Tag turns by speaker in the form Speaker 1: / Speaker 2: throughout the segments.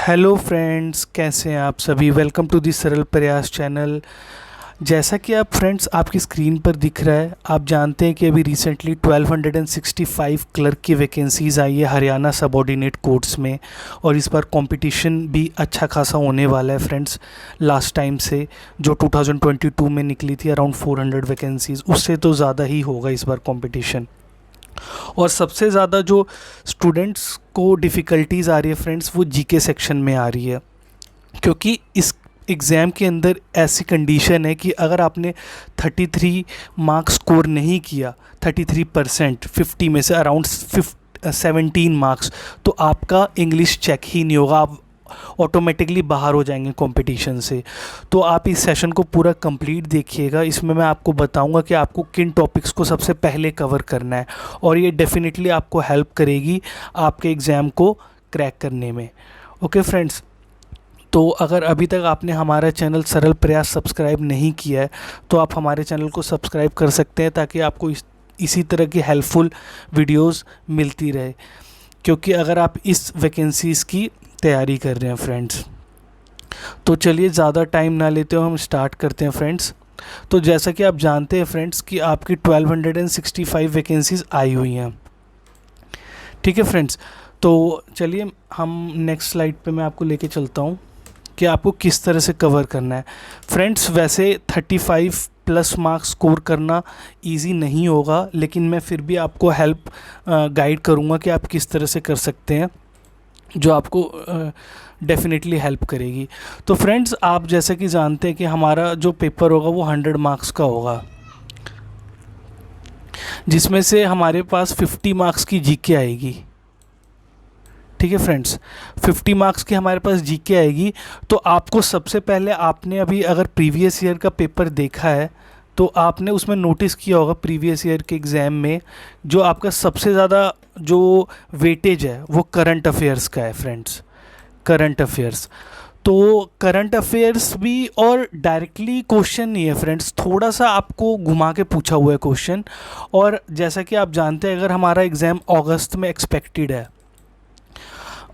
Speaker 1: Hello friends, कैसे हैं आप सभी। वेलकम टू दी सरल प्रयास चैनल। जैसा कि आप फ्रेंड्स आपकी स्क्रीन पर दिख रहा है, आप जानते हैं कि अभी रिसेंटली 1265 क्लर्क की वैकेंसीज़ आई है हरियाणा सबऑर्डिनेट कोर्ट्स में। और इस बार कंपटीशन भी अच्छा खासा होने वाला है फ्रेंड्स। लास्ट टाइम से जो 2022 में निकली थी अराउंड 400 वैकेंसीज़, उससे तो ज़्यादा ही होगा इस बार कंपटीशन। और सबसे ज़्यादा जो स्टूडेंट्स को डिफ़िकल्टीज़ आ रही है फ्रेंड्स, वो जीके सेक्शन में आ रही है। क्योंकि इस एग्ज़ाम के अंदर ऐसी कंडीशन है कि अगर आपने 33 मार्क्स स्कोर नहीं किया, 33% 50 में से अराउंड 17 मार्क्स, तो आपका इंग्लिश चेक ही नहीं होगा, आप ऑटोमेटिकली बाहर हो जाएंगे कंपटीशन से। तो आप इस सेशन को पूरा कंप्लीट देखिएगा। इसमें मैं आपको बताऊंगा कि आपको किन टॉपिक्स को सबसे पहले कवर करना है, और ये डेफिनेटली आपको हेल्प करेगी आपके एग्ज़ाम को क्रैक करने में। ओके फ्रेंड्स, तो अगर अभी तक आपने हमारा चैनल सरल प्रयास सब्सक्राइब नहीं किया है तो आप हमारे चैनल को सब्सक्राइब कर सकते हैं, ताकि आपको इसी तरह की हेल्पफुल वीडियोस मिलती रहे। क्योंकि अगर आप इस वैकेंसीज़ की तैयारी कर रहे हैं फ्रेंड्स, तो चलिए ज़्यादा टाइम ना लेते हुए हम स्टार्ट करते हैं फ्रेंड्स। तो जैसा कि आप जानते हैं फ्रेंड्स कि आपकी 1265 वैकेंसीज़ आई हुई हैं। ठीक है फ्रेंड्स, तो चलिए हम नेक्स्ट स्लाइड पे मैं आपको लेके चलता हूँ कि आपको किस तरह से कवर करना है। फ्रेंड्स, वैसे 35 प्लस मार्क्स स्कोर करना इजी नहीं होगा, लेकिन मैं फिर भी आपको हेल्प गाइड करूँगा कि आप किस तरह से कर सकते हैं, जो आपको डेफिनेटली हेल्प करेगी। तो फ्रेंड्स, आप जैसे कि जानते हैं कि हमारा जो पेपर होगा वो 100 मार्क्स का होगा, जिसमें से हमारे पास 50 मार्क्स की जीके आएगी। ठीक है फ्रेंड्स, 50 मार्क्स की हमारे पास जीके आएगी। तो आपको सबसे पहले, आपने अभी अगर प्रीवियस ईयर का पेपर देखा है तो आपने उसमें नोटिस किया होगा प्रीवियस ईयर के एग्ज़ाम में जो आपका सबसे ज़्यादा जो वेटेज है वो करंट अफेयर्स का है फ्रेंड्स। करंट अफेयर्स, तो करंट अफेयर्स भी और डायरेक्टली क्वेश्चन नहीं है फ्रेंड्स, थोड़ा सा आपको घुमा के पूछा हुआ है क्वेश्चन। और जैसा कि आप जानते हैं, अगर हमारा एग्ज़ाम अगस्त में एक्सपेक्टेड है,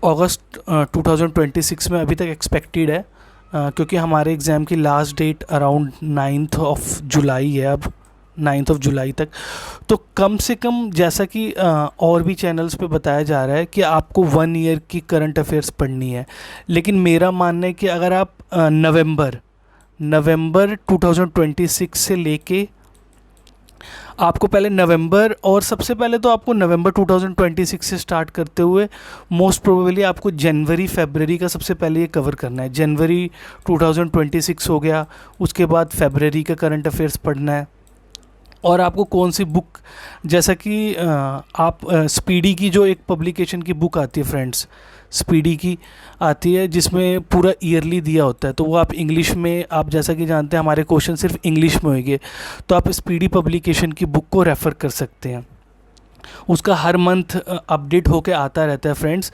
Speaker 1: अगस्त 2026 में अभी तक एक्सपेक्टेड है, क्योंकि हमारे एग्ज़ाम की last date around 9th of July है, अब 9th ऑफ जुलाई तक। तो कम से कम, जैसा कि और भी चैनल्स पे बताया जा रहा है कि आपको 1 ईयर की करंट अफेयर्स पढ़नी है। लेकिन मेरा मानना है कि अगर आप नवंबर 2026 से लेके, आपको पहले नवंबर, और सबसे पहले तो आपको नवंबर 2026 से स्टार्ट करते हुए मोस्ट प्रोबेबली आपको जनवरी फरवरी का सबसे पहले ये कवर करना है। जनवरी 2026 हो गया, उसके बाद फरवरी का करंट अफेयर्स पढ़ना है। और आपको कौन सी बुक, जैसा कि आप स्पीडी की जो एक पब्लिकेशन की बुक आती है फ्रेंड्स, स्पीडी की आती है जिसमें पूरा ईयरली दिया होता है, तो वो आप इंग्लिश में, आप जैसा कि जानते हैं हमारे क्वेश्चन सिर्फ इंग्लिश में होंगे, तो आप स्पीडी पब्लिकेशन की बुक को रेफ़र कर सकते हैं। उसका हर मंथ अपडेट होके आता रहता है फ्रेंड्स।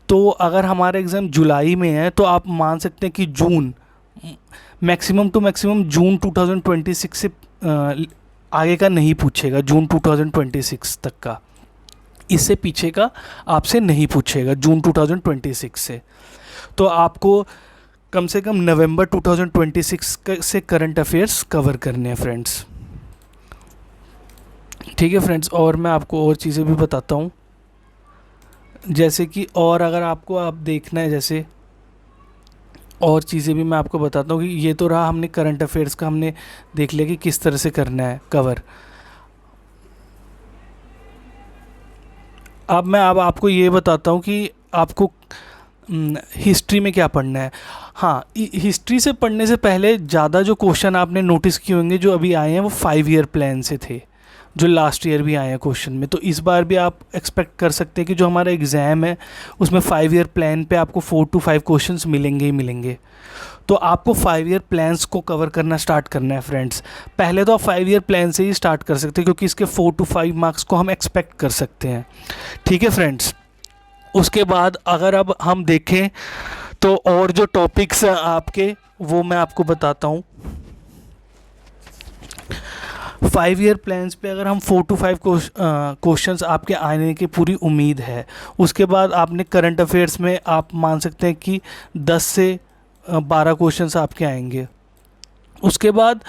Speaker 1: तो अगर हमारा एग्ज़ाम जुलाई में है तो आप मान सकते हैं कि जून, मैक्सिमम टू मैक्सिमम जून 2026 से आगे का नहीं पूछेगा, जून 2026 तक का, इससे पीछे का आपसे नहीं पूछेगा जून 2026 से। तो आपको कम से कम नवंबर 2026 से करंट अफेयर्स कवर करने हैं फ्रेंड्स। ठीक है फ्रेंड्स, और मैं आपको और चीज़ें भी बताता हूँ, जैसे कि, और अगर आपको आप देखना है जैसे और चीज़ें भी मैं आपको बताता हूँ कि ये तो रहा हमने करंट अफेयर्स का, हमने देख लिया कि किस तरह से करना है कवर। अब आपको ये बताता हूँ कि आपको हिस्ट्री में क्या पढ़ना है। हाँ, हिस्ट्री से पढ़ने से पहले ज़्यादा जो क्वेश्चन आपने नोटिस किए होंगे जो अभी आए हैं वो 5 ईयर प्लान से थे, जो लास्ट ईयर भी आए हैं क्वेश्चन में। तो इस बार भी आप एक्सपेक्ट कर सकते हैं कि जो हमारा एग्ज़ाम है उसमें 5 ईयर प्लान पे आपको 4 to 5 क्वेश्चंस मिलेंगे ही मिलेंगे। तो आपको 5 ईयर प्लान्स को कवर करना स्टार्ट करना है फ्रेंड्स। पहले तो आप 5 ईयर प्लान से ही स्टार्ट कर सकते हैं, क्योंकि इसके 4 to 5 मार्क्स को हम एक्सपेक्ट कर सकते हैं। ठीक है फ्रेंड्स, उसके बाद अगर अब हम देखें तो और जो टॉपिक्स हैं आपके, वो मैं आपको बताता हूँ। 5 ईयर प्लान्स पे अगर हम 4 to 5 क्वेश्चंस आपके आने की पूरी उम्मीद है। उसके बाद आपने करंट अफेयर्स में आप मान सकते हैं कि 10 से 12 क्वेश्चंस आपके आएंगे। उसके बाद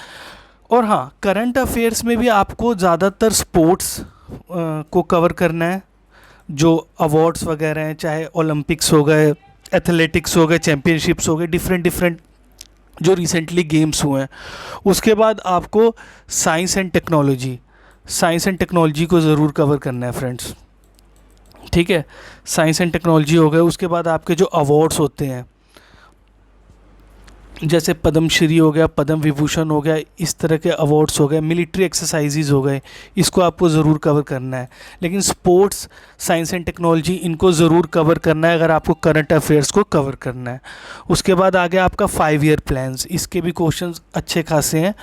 Speaker 1: और हाँ, करंट अफेयर्स में भी आपको ज़्यादातर स्पोर्ट्स को कवर करना है, जो अवार्ड्स वगैरह हैं, चाहे ओलंपिक्स हो गए, एथलेटिक्स हो गए, चैम्पियनशिप्स हो गए, डिफरेंट डिफरेंट जो रिसेंटली गेम्स हुए हैं। उसके बाद आपको साइंस एंड टेक्नोलॉजी को ज़रूर कवर करना है फ्रेंड्स, ठीक है। साइंस एंड टेक्नोलॉजी हो गए। उसके बाद आपके जो अवार्ड्स होते हैं, जैसे पद्मश्री हो गया, पद्म विभूषण हो गया, इस तरह के अवार्ड्स हो गए, मिलिट्री एक्सरसाइजेज हो गए, इसको आपको ज़रूर कवर करना है। लेकिन स्पोर्ट्स, साइंस एंड टेक्नोलॉजी, इनको ज़रूर कवर करना है अगर आपको करंट अफेयर्स को कवर करना है। उसके बाद आगे आपका 5 ईयर प्लान्स, इसके भी क्वेश्चंस अच्छे खासे हैं।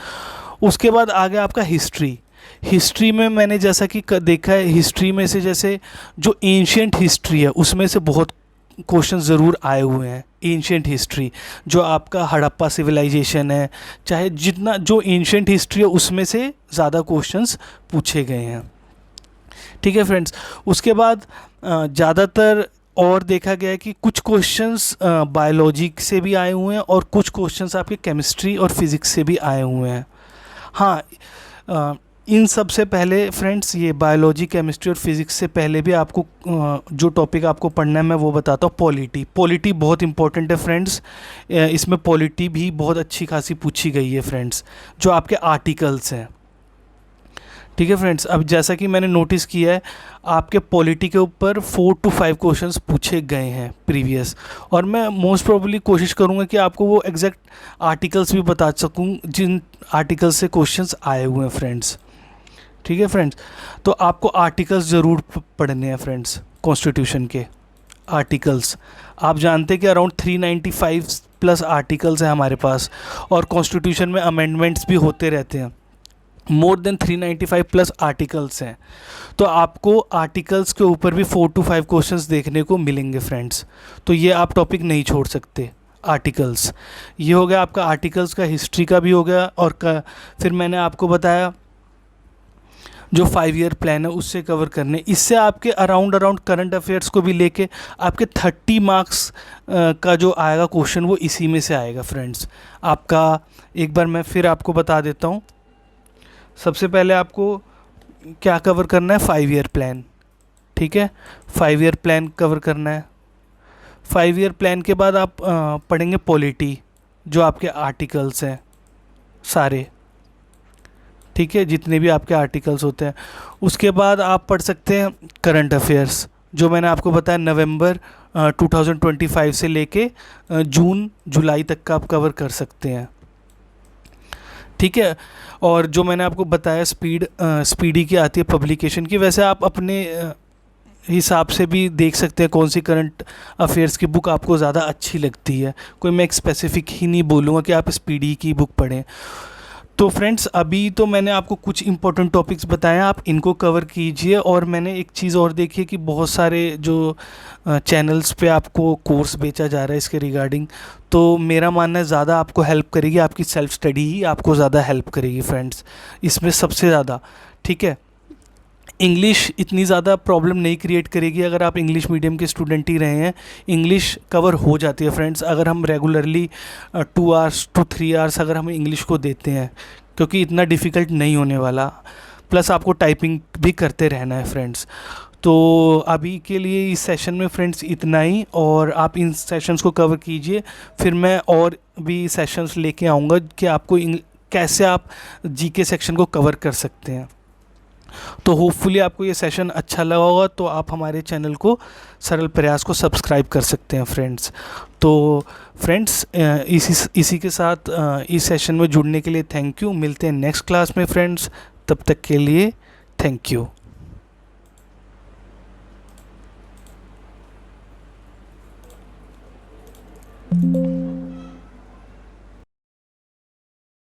Speaker 1: उसके बाद आगे आपका हिस्ट्री में मैंने जैसा कि देखा है, हिस्ट्री में से जैसे जो एंशियंट हिस्ट्री है उसमें से बहुत क्वेश्चन ज़रूर आए हुए हैं। एंशियंट हिस्ट्री जो आपका हड़प्पा सिविलाइजेशन है, चाहे जितना जो एंशियंट हिस्ट्री है उसमें से ज़्यादा क्वेश्चंस पूछे गए हैं, ठीक है फ्रेंड्स। उसके बाद ज़्यादातर और देखा गया है कि कुछ क्वेश्चंस बायोलॉजी से भी आए हुए हैं और कुछ क्वेश्चंस आपके केमिस्ट्री और फिज़िक्स से भी आए हुए हैं। हाँ, इन सब से पहले फ्रेंड्स, ये बायोलॉजी, केमिस्ट्री और फिज़िक्स से पहले भी आपको जो टॉपिक आपको पढ़ना है मैं वो बताता हूँ। पॉलिटी बहुत इंपॉर्टेंट है फ्रेंड्स। इसमें पॉलिटी भी बहुत अच्छी खासी पूछी गई है फ्रेंड्स, जो आपके आर्टिकल्स हैं, ठीक है फ्रेंड्स। अब जैसा कि मैंने नोटिस किया है, आपके पॉलिटी के ऊपर 4 to 5 क्वेश्चंस पूछे गए हैं प्रीवियस, और मैं मोस्ट प्रोबेबली कोशिश करूंगा कि आपको वो एग्जैक्ट आर्टिकल्स भी बता सकूं जिन आर्टिकल्स से क्वेश्चंस आए हुए हैं फ्रेंड्स, ठीक है फ्रेंड्स। तो आपको आर्टिकल्स ज़रूर पढ़ने हैं फ्रेंड्स। कॉन्स्टिट्यूशन के आर्टिकल्स आप जानते हैं कि अराउंड 395 प्लस आर्टिकल्स हैं हमारे पास, और कॉन्स्टिट्यूशन में अमेंडमेंट्स भी होते रहते हैं। मोर देन 395 प्लस आर्टिकल्स हैं, तो आपको आर्टिकल्स के ऊपर भी 4 to 5 क्वेश्चंस देखने को मिलेंगे फ्रेंड्स। तो ये आप टॉपिक नहीं छोड़ सकते, आर्टिकल्स। ये हो गया आपका आर्टिकल्स का, हिस्ट्री का भी हो गया, और फिर मैंने आपको बताया जो 5 ईयर प्लान है उससे कवर करने। इससे आपके अराउंड करंट अफेयर्स को भी लेके आपके 30 मार्क्स का जो आएगा क्वेश्चन वो इसी में से आएगा फ्रेंड्स। आपका एक बार मैं फिर आपको बता देता हूँ। सबसे पहले आपको क्या कवर करना है, 5 ईयर प्लान, ठीक है। 5 ईयर प्लान कवर करना है। 5 ईयर प्लान के बाद आप पढ़ेंगे पॉलिटी, जो आपके आर्टिकल्स हैं सारे, ठीक है, जितने भी आपके आर्टिकल्स होते हैं। उसके बाद आप पढ़ सकते हैं करंट अफेयर्स, जो मैंने आपको बताया नवंबर 2025 से लेके जून जुलाई तक का आप कवर कर सकते हैं, ठीक है। और जो मैंने आपको बताया स्पीडी की आती है पब्लिकेशन की, वैसे आप अपने हिसाब से भी देख सकते हैं कौन सी करंट अफेयर्स की बुक आपको ज़्यादा अच्छी लगती है। कोई मैं एक स्पेसिफिक ही नहीं बोलूँगा कि आप स्पीडी की बुक पढ़ें। तो फ्रेंड्स, अभी तो मैंने आपको कुछ इंपॉर्टेंट टॉपिक्स बताए, आप इनको कवर कीजिए। और मैंने एक चीज़ और देखी है कि बहुत सारे जो चैनल्स पे आपको कोर्स बेचा जा रहा है इसके रिगार्डिंग, तो मेरा मानना है ज़्यादा आपको हेल्प करेगी, आपकी सेल्फ स्टडी ही आपको ज़्यादा हेल्प करेगी फ्रेंड्स, इसमें सबसे ज़्यादा, ठीक है। इंग्लिश इतनी ज़्यादा प्रॉब्लम नहीं क्रिएट करेगी अगर आप इंग्लिश मीडियम के स्टूडेंट ही रहे हैं। इंग्लिश कवर हो जाती है फ्रेंड्स, अगर हम रेगुलरली 2 hours to 3 hours अगर हम इंग्लिश को देते हैं, क्योंकि इतना डिफ़िकल्ट नहीं होने वाला। प्लस आपको टाइपिंग भी करते रहना है फ्रेंड्स। तो अभी के लिए इस सेशन में फ्रेंड्स इतना ही, और आप इन सेशंस को कवर कीजिए। फिर मैं और भी सेशंस लेके आऊँगा कि आपको कैसे आप जीके सेक्शन को कवर कर सकते हैं। तो होपफुली आपको ये सेशन अच्छा लगा होगा, तो आप हमारे चैनल को सरल प्रयास को सब्सक्राइब कर सकते हैं फ्रेंड्स। तो फ्रेंड्स, इसी के साथ इस सेशन में जुड़ने के लिए थैंक यू। मिलते हैं नेक्स्ट क्लास में फ्रेंड्स, तब तक के लिए थैंक यू।